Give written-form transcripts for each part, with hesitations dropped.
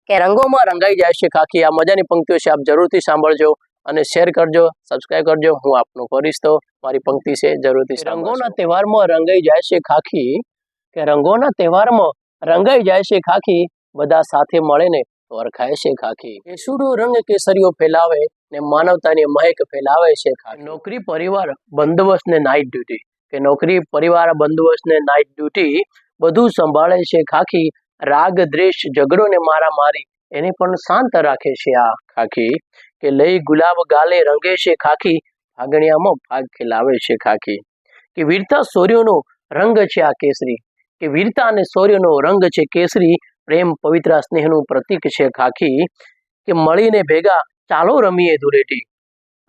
કે રંગોમાં રંગાઈ જાય છે ખાખી। આ મજાની પંક્તિઓ છે, આપ જરૂરથી સાંભળજો અને શેર કરજો, સબસ્ક્રાઇબ કરજો। હું આપનો કરીશ તો મારી પંક્તિ છે જરૂરથી રંગોના તહેવારમાં રંગાઈ જાય છે ખાખી, કે રંગોના તહેવારમાં રંગાઈ જાય છે ખાખી, બધા સાથે મળે ને તો ઓળખાય છે ખાખી। કેસુડો રંગ કેસરીઓ ફેલાવે ને માનવતાની મહેક ફેલાવે છે ખાખી। નોકરી પરિવાર બંદોબસ્ત ને નાઇટ ડ્યુટી, કે નોકરી પરિવાર બંદોબસ્ત ને નાઇટ ડ્યુટી બધું સંભાળે છે ખાખી। રાગ દ્વેષ ઝઘડો ને મારા મારી એને પણ શાંત રાખે છે આ ખાખી। કે લઈ ગુલાબ ગાલે રંગે છે ખાખી, ફાગણિયામાં ફાગ ખીલાવે છે ખાખી। કે વીરતા શૌર્યનો રંગ છે આ કેસરી, કે વીરતા અને શૌર્યનો રંગ છે કેસરી, પ્રેમ પવિત્ર સ્નેહનું પ્રતીક છે ખાખી। કે મળીને ભેગા ચાલો રમીએ ધૂળેટી,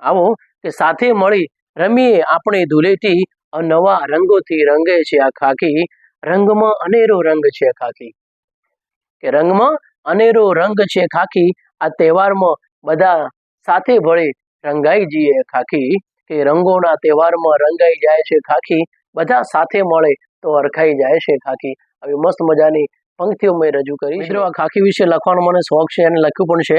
આવો કે સાથે મળી રમીએ આપણે ધૂળેટી, નવા રંગોથી રંગે છે આ ખાખી। રંગમાં અનેરો રંગ છે ખાખી, કે રંગમાં અનેરો રંગ છે ખાખી, આ તહેવારમાં બધા સાથે ભળી રંગાઈ જઈએ ખાખી। કે રંગોના તહેવારમાં રંગાઈ જાય છે ખાખી, બધા સાથે મળે તો હરખાઈ જાય છે ખાખી। આવી મસ્ત મજાની પંક્તિઓ મેં રજૂ કરી। મિત્રો, આ ખાખી વિશે લખવાનો મને શોખ છે અને લખ્યું પણ છે,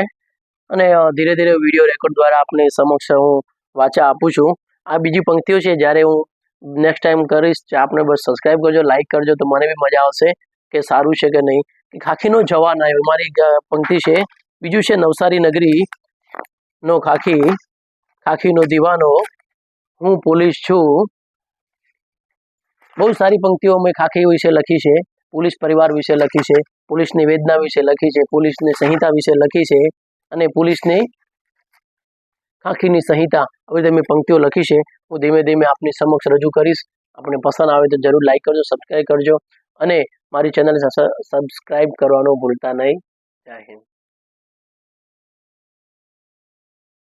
અને ધીરે ધીરે વિડીયો રેકોર્ડ દ્વારા આપને સમક્ષ હું વાચા આપું છું। આ બીજી પંક્તિઓ છે, જ્યારે હું નેક્સ્ટ ટાઈમ કરીશ આપને બસ સબસ્ક્રાઇબ કરજો, લાઇક કરજો તો મને બી મજા આવશે કે સારું છે કે નહીં। કે ખાખીનો જવાન આવ્યો મારી પંક્તિ છે। બીજું છે નવસારી નગરી નો ખાખી, ખાખીનો દીવાનો હું પોલીસ છું। બહુ સારી પંક્તિઓ મેં ખાખી વિશે લખી છે, પોલીસ પરિવાર વિશે લખી છે, પોલીસની વેદના વિશે લખી છે, પોલીસની સંહિતા વિશે લખી છે, અને પોલીસની ખાખીની સંહિતા આવી રીતે મેં પંક્તિઓ લખી છે। હું ધીમે ધીમે આપની સમક્ષ રજૂ કરીશ। આપણે પસંદ આવે તો જરૂર લાઈક કરજો, સબસ્ક્રાઇબ કરજો, અને મારી ચેનલ સબસ્ક્રાઇબ કરવાનું ભૂલતા નહીં। જય હિન્દ।